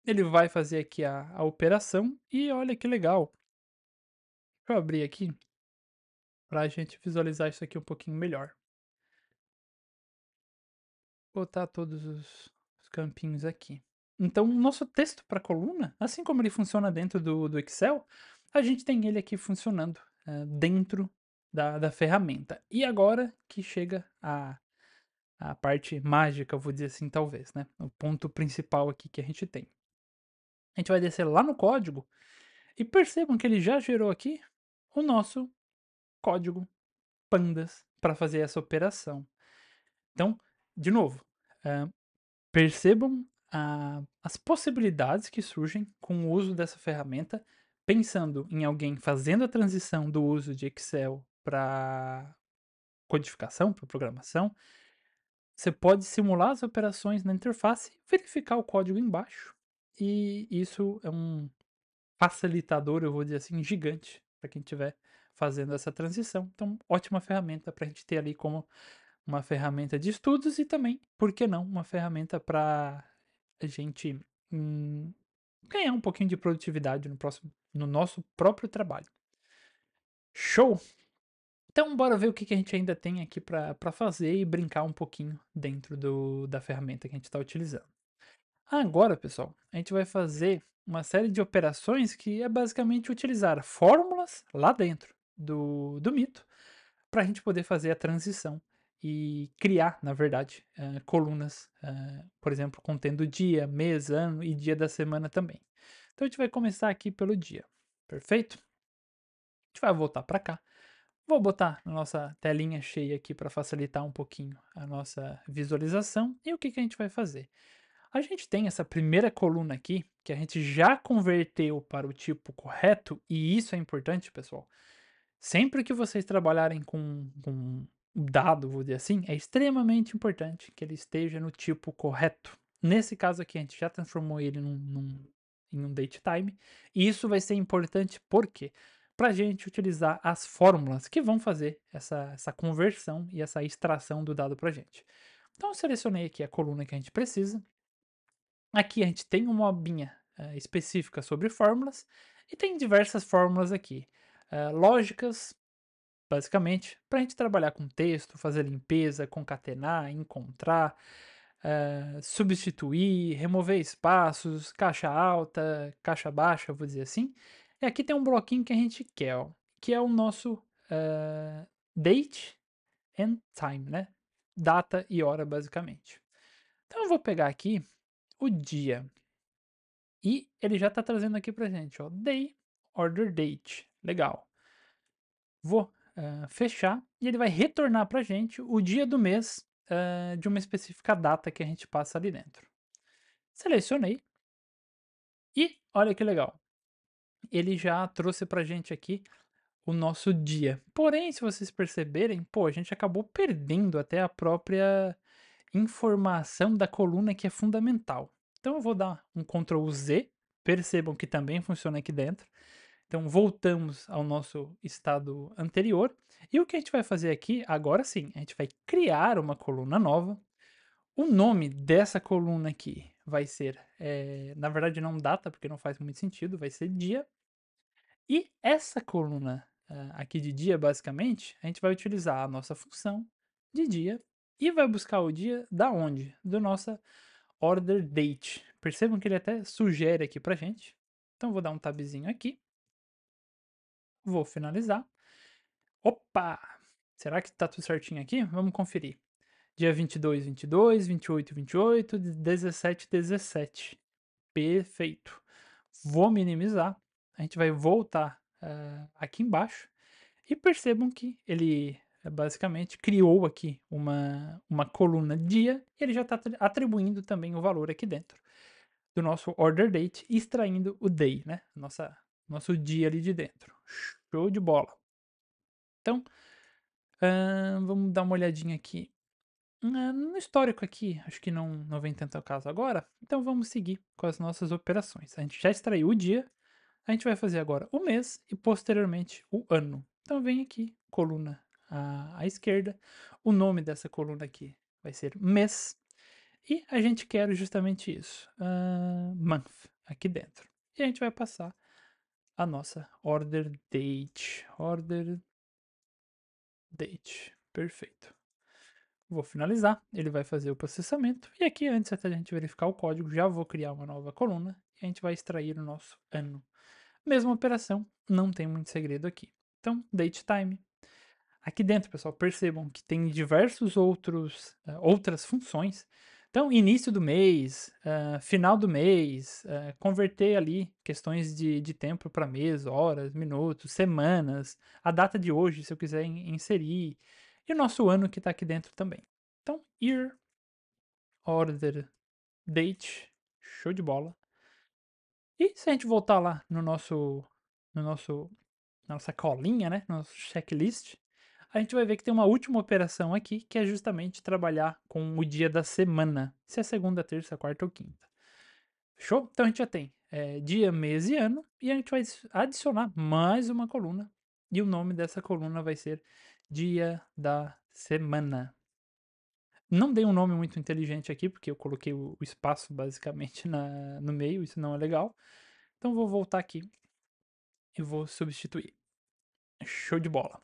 ele vai fazer aqui a operação, e olha que legal. Deixa eu abrir aqui, pra gente visualizar isso aqui um pouquinho melhor. Botar todos os campinhos aqui. Então, o nosso texto para coluna, assim como ele funciona dentro do Excel, a gente tem ele aqui funcionando dentro da ferramenta. E agora que chega a parte mágica, eu vou dizer assim, talvez, né? O ponto principal aqui que a gente tem. A gente vai descer lá no código e percebam que ele já gerou aqui o nosso código pandas para fazer essa operação. Então, de novo, eh, percebam as possibilidades que surgem com o uso dessa ferramenta, pensando em alguém fazendo a transição do uso de Excel para codificação, para programação. Você pode simular as operações na interface, verificar o código embaixo, e isso é um facilitador, eu vou dizer assim, gigante para quem estiver fazendo essa transição. Então, ótima ferramenta para a gente ter ali como uma ferramenta de estudos e também, por que não, uma ferramenta para a gente, hum, ganhar um pouquinho de produtividade no nosso próprio trabalho. Show? Então bora ver o que que a gente ainda tem aqui para fazer e brincar um pouquinho dentro da ferramenta que a gente está utilizando. Agora, pessoal, a gente vai fazer uma série de operações que é basicamente utilizar fórmulas lá dentro do mito para a gente poder fazer a transição e criar, na verdade, colunas, por exemplo, contendo dia, mês, ano e dia da semana também. Então a gente vai começar aqui pelo dia, perfeito? A gente vai voltar para cá. Vou botar a nossa telinha cheia aqui para facilitar um pouquinho a nossa visualização. E o que que a gente vai fazer? A gente tem essa primeira coluna aqui, que a gente já converteu para o tipo correto, e isso é importante, pessoal. Sempre que vocês trabalharem com um dado, vou dizer assim, é extremamente importante que ele esteja no tipo correto. Nesse caso aqui, a gente já transformou ele em um date time, e isso vai ser importante porque para a gente utilizar as fórmulas que vão fazer essa conversão e essa extração do dado para a gente. Então, eu selecionei aqui a coluna que a gente precisa. Aqui a gente tem uma abinha específica sobre fórmulas e tem diversas fórmulas aqui. Lógicas, basicamente, para a gente trabalhar com texto, fazer limpeza, concatenar, encontrar, substituir, remover espaços, caixa alta, caixa baixa, vou dizer assim. E aqui tem um bloquinho que a gente quer, ó, que é o nosso date and time, né? Data e hora, basicamente. Então eu vou pegar aqui o dia. E ele já está trazendo aqui pra gente, ó, day, order date. Legal. Vou fechar e ele vai retornar pra gente o dia do mês de uma específica data que a gente passa ali dentro. Selecionei e olha que legal. Ele já trouxe pra gente aqui o nosso dia. Porém, se vocês perceberem, pô, a gente acabou perdendo até a própria informação da coluna que é fundamental. Então eu vou dar um Ctrl Z, percebam que também funciona aqui dentro. Então voltamos ao nosso estado anterior. E o que a gente vai fazer aqui, agora sim, a gente vai criar uma coluna nova. O nome dessa coluna aqui vai ser, na verdade não data, porque não faz muito sentido, vai ser dia. E essa coluna aqui de dia, basicamente, a gente vai utilizar a nossa função de dia e vai buscar o dia da onde? Do nossa order date. Percebam que ele até sugere aqui pra gente. Então vou dar um tabzinho aqui, vou finalizar. Opa! Será que tá tudo certinho aqui? Vamos conferir. Dia 22, 22, 28, 28, 17, 17. Perfeito. Vou minimizar. A gente vai voltar aqui embaixo. E percebam que ele basicamente criou aqui uma coluna dia e ele já está atribuindo também o valor aqui dentro do nosso order date, extraindo o day, né? Nosso dia ali de dentro. Show de bola. Então, vamos dar uma olhadinha aqui. No histórico aqui, acho que não vem tanto ao caso agora, então vamos seguir com as nossas operações. A gente já extraiu o dia, a gente vai fazer agora o mês e posteriormente o ano. Então vem aqui, coluna à esquerda. O nome dessa coluna aqui vai ser mês. E a gente quer justamente isso, month, aqui dentro. E a gente vai passar a nossa order date, perfeito. Vou finalizar, ele vai fazer o processamento e aqui antes até da gente verificar o código, já vou criar uma nova coluna e a gente vai extrair o nosso ano. Mesma operação, não tem muito segredo aqui. Então, date time. Aqui dentro, pessoal, percebam que tem diversos outras funções. Então, início do mês, final do mês, converter ali questões de tempo para mês, horas, minutos, semanas, a data de hoje, se eu quiser inserir, e o nosso ano que está aqui dentro também. Então, year, order, date, show de bola. E se a gente voltar lá no nosso nossa colinha, né, nosso checklist, a gente vai ver que tem uma última operação aqui, que é justamente trabalhar com o dia da semana, se é segunda, terça, quarta ou quinta. Fechou? Então a gente já tem dia, mês e ano, e a gente vai adicionar mais uma coluna, e o nome dessa coluna vai ser dia da semana. Não dei um nome muito inteligente aqui, porque eu coloquei o espaço basicamente no meio, isso não é legal. Então vou voltar aqui e vou substituir. Show de bola.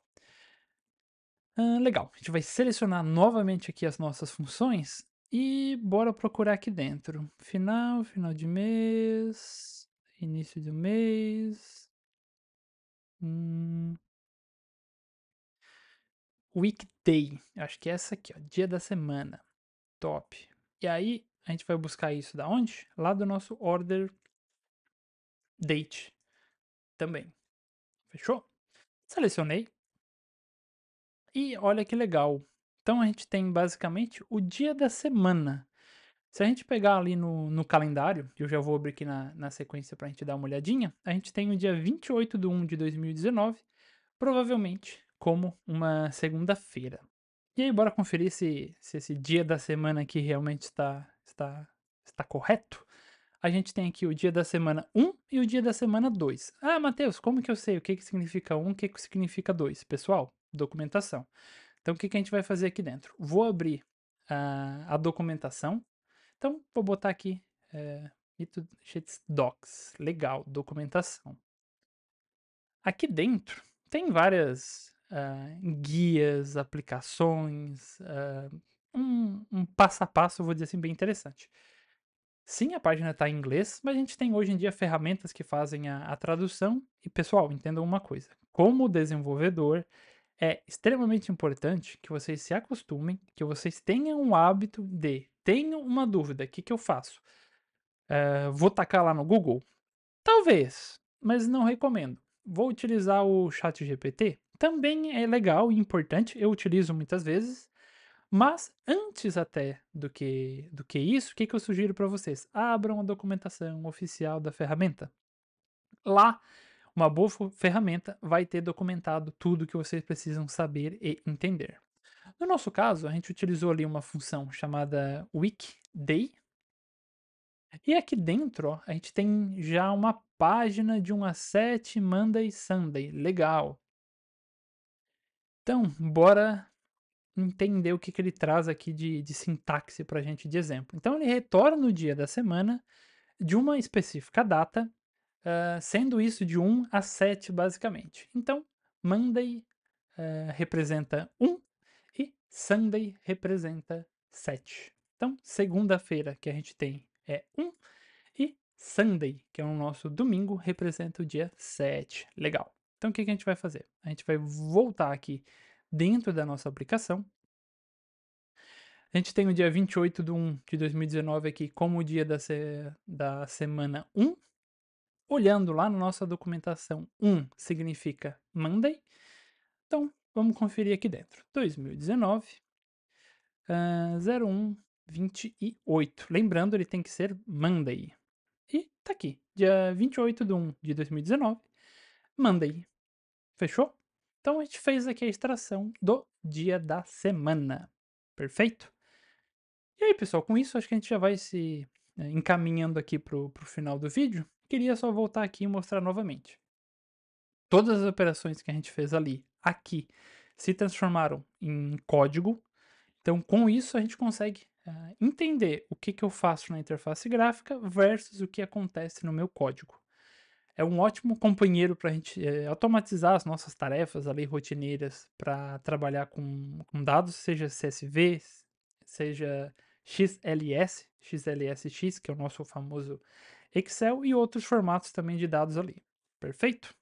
Legal, a gente vai selecionar novamente aqui as nossas funções e bora procurar aqui dentro. Final, final de mês, início do mês, hum, weekday, acho que é essa aqui, ó, dia da semana, top. E aí a gente vai buscar isso da onde? Lá do nosso order date também, fechou? Selecionei e olha que legal. Então a gente tem basicamente o dia da semana. Se a gente pegar ali no calendário, que eu já vou abrir aqui na sequência para a gente dar uma olhadinha, a gente tem o dia 28/1/2019, provavelmente como uma segunda-feira. E aí, bora conferir se esse dia da semana aqui realmente está correto? A gente tem aqui o dia da semana 1 e o dia da semana 2. Ah, Matheus, como que eu sei o que que significa 1, o que que significa 2? Pessoal, documentação. Então, o que que a gente vai fazer aqui dentro? Vou abrir a documentação. Então, vou botar aqui, Method Sheets Docs. Legal, documentação. Aqui dentro tem várias guias, aplicações, um passo a passo, vou dizer assim, bem interessante. Sim, a página está em inglês, mas a gente tem hoje em dia ferramentas que fazem a tradução. E, pessoal, entendam uma coisa: como desenvolvedor, é extremamente importante que vocês se acostumem, que vocês tenham o hábito de, tenho uma dúvida, o que que eu faço? Vou tacar lá no Google? Talvez, mas não recomendo. Vou utilizar o ChatGPT? Também é legal e importante, eu utilizo muitas vezes, mas antes até do que isso, o que que eu sugiro para vocês? Abram a documentação oficial da ferramenta. Lá, uma boa ferramenta vai ter documentado tudo que vocês precisam saber e entender. No nosso caso, a gente utilizou ali uma função chamada weekday, e aqui dentro, ó, a gente tem já uma página de 1 a 7, Monday, Sunday. Legal. Então, bora entender o que que ele traz aqui de sintaxe para a gente de exemplo. Então, ele retorna o dia da semana de uma específica data, sendo isso de 1 a 7, basicamente. Então, Monday representa 1 e Sunday representa 7. Então, segunda-feira que a gente tem é 1 e Sunday, que é o nosso domingo, representa o dia 7. Legal. Então, o que que a gente vai fazer? A gente vai voltar aqui dentro da nossa aplicação. A gente tem o dia 28/1/2019 aqui como o dia da semana 1. Olhando lá na nossa documentação, 1 significa Monday. Então, vamos conferir aqui dentro. 2019, 01/28. Lembrando, ele tem que ser Monday. E tá aqui, dia 28/1/2019, Monday. Fechou? Então a gente fez aqui a extração do dia da semana. Perfeito? E aí, pessoal, com isso acho que a gente já vai se encaminhando aqui pro final do vídeo. Queria só voltar aqui e mostrar novamente. Todas as operações que a gente fez ali, aqui, se transformaram em código. Então, com isso, a gente consegue entender o que eu faço na interface gráfica versus o que acontece no meu código. É um ótimo companheiro para a gente automatizar as nossas tarefas ali rotineiras para trabalhar com dados, seja CSV, seja XLSX, que é o nosso famoso Excel, e outros formatos também de dados ali. Perfeito?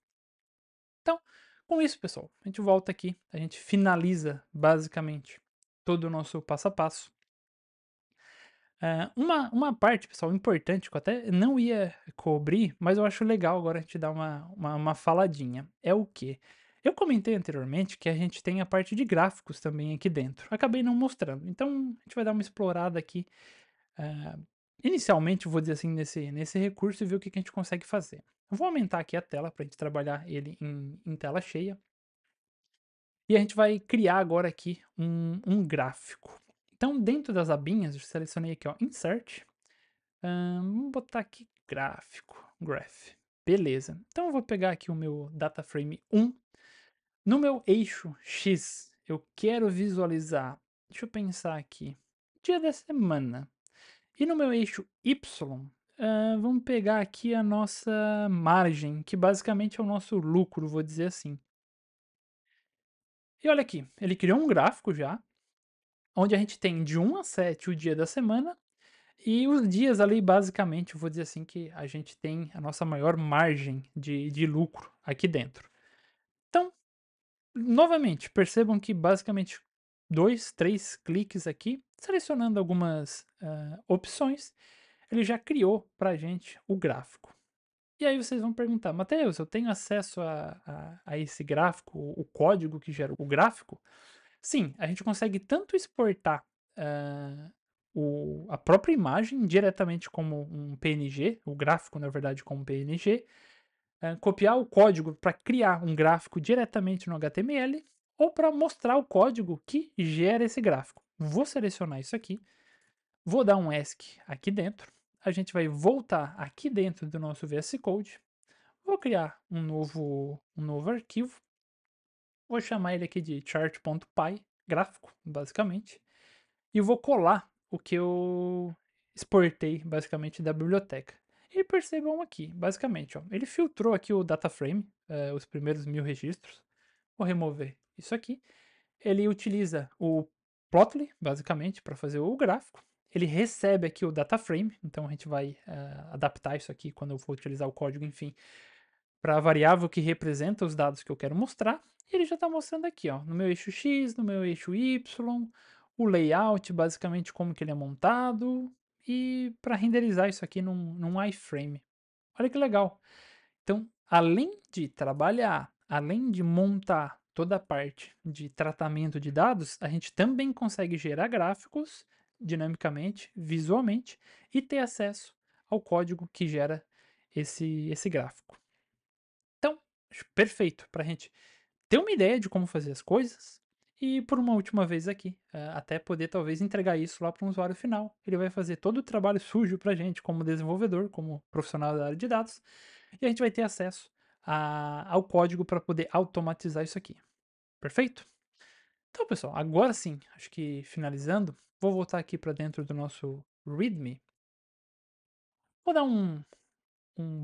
Então, com isso, pessoal, a gente volta aqui, a gente finaliza basicamente todo o nosso passo a passo. Uma parte, pessoal, importante que eu até não ia cobrir, mas eu acho legal agora a gente dar uma faladinha. É o quê? Eu comentei anteriormente que a gente tem a parte de gráficos também aqui dentro. Acabei não mostrando. Então, a gente vai dar uma explorada aqui. eh, Inicialmente, eu vou dizer assim, nesse recurso e ver o que a gente consegue fazer. Eu vou aumentar aqui a tela para a gente trabalhar ele em tela cheia. E a gente vai criar agora aqui um gráfico. Então, dentro das abinhas, eu selecionei aqui, ó, Insert. Vamos botar aqui gráfico, graph. Beleza. Então eu vou pegar aqui o meu data frame 1. No meu eixo X, eu quero visualizar, deixa eu pensar aqui, dia da semana. E no meu eixo Y, vamos pegar aqui a nossa margem, que basicamente é o nosso lucro, vou dizer assim. E olha aqui, ele criou um gráfico já, onde a gente tem de 1 a 7 o dia da semana. E os dias ali, basicamente, eu vou dizer assim que a gente tem a nossa maior margem de lucro aqui dentro. Então, novamente, percebam que basicamente 2, 3 cliques aqui, selecionando algumas opções, ele já criou para a gente o gráfico. E aí vocês vão perguntar, Matheus, eu tenho acesso a esse gráfico, o código que gera o gráfico? Sim, a gente consegue tanto exportar, hã, a própria imagem diretamente como um PNG, o gráfico, na verdade, como PNG, copiar o código para criar um gráfico diretamente no HTML, ou para mostrar o código que gera esse gráfico. Vou selecionar isso aqui, vou dar um ESC aqui dentro, a gente vai voltar aqui dentro do nosso VS Code, vou criar um novo arquivo, vou chamar ele aqui de chart.py, gráfico, basicamente. E vou colar o que eu exportei, basicamente, da biblioteca. E percebam aqui, basicamente, ó, ele filtrou aqui o data frame, os primeiros 1000 registros. Vou remover isso aqui. Ele utiliza o Plotly, basicamente, para fazer o gráfico. Ele recebe aqui o data frame, então a gente vai adaptar isso aqui quando eu for utilizar o código, enfim, para a variável que representa os dados que eu quero mostrar. E ele já está mostrando aqui, ó, no meu eixo X, no meu eixo Y, o layout, basicamente como que ele é montado, e para renderizar isso aqui num iframe. Olha que legal. Então, além de trabalhar, além de montar toda a parte de tratamento de dados, a gente também consegue gerar gráficos dinamicamente, visualmente, e ter acesso ao código que gera esse gráfico. Então, acho perfeito para a gente ter uma ideia de como fazer as coisas e, por uma última vez aqui, até poder talvez entregar isso lá para um usuário final. Ele vai fazer todo o trabalho sujo para a gente, como desenvolvedor, como profissional da área de dados, e a gente vai ter acesso ao código para poder automatizar isso aqui. Perfeito? Então, pessoal, agora sim, acho que finalizando, vou voltar aqui para dentro do nosso README. Vou dar um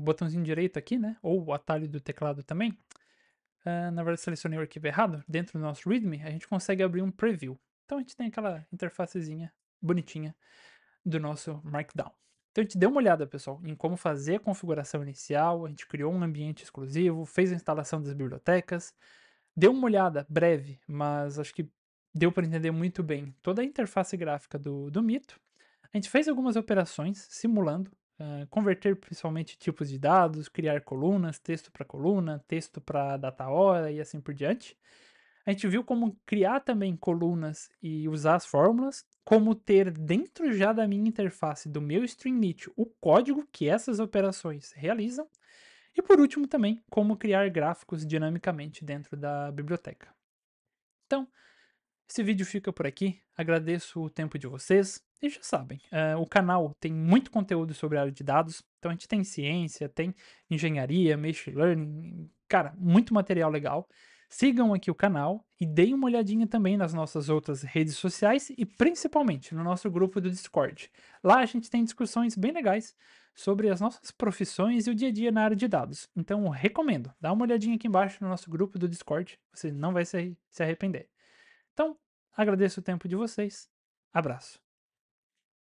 botãozinho direito aqui, né? Ou o atalho do teclado também. Na verdade, selecionei o arquivo errado. Dentro do nosso README, a gente consegue abrir um preview. Então a gente tem aquela interfacezinha bonitinha do nosso Markdown. Então a gente deu uma olhada, pessoal, em como fazer a configuração inicial, a gente criou um ambiente exclusivo, fez a instalação das bibliotecas, deu uma olhada breve, mas acho que deu para entender muito bem toda a interface gráfica do Mito. A gente fez algumas operações simulando, converter principalmente tipos de dados, criar colunas, texto para coluna, texto para data hora e assim por diante. A gente viu como criar também colunas e usar as fórmulas, como ter dentro já da minha interface do meu Streamlit o código que essas operações realizam. E por último também, como criar gráficos dinamicamente dentro da biblioteca. Então, esse vídeo fica por aqui. Agradeço o tempo de vocês. E já sabem, o canal tem muito conteúdo sobre a área de dados. Então a gente tem ciência, tem engenharia, machine learning, cara, muito material legal. Sigam aqui o canal e deem uma olhadinha também nas nossas outras redes sociais e principalmente no nosso grupo do Discord. Lá a gente tem discussões bem legais sobre as nossas profissões e o dia a dia na área de dados. Então, eu recomendo, dá uma olhadinha aqui embaixo no nosso grupo do Discord, você não vai se arrepender. Então, agradeço o tempo de vocês. Abraço.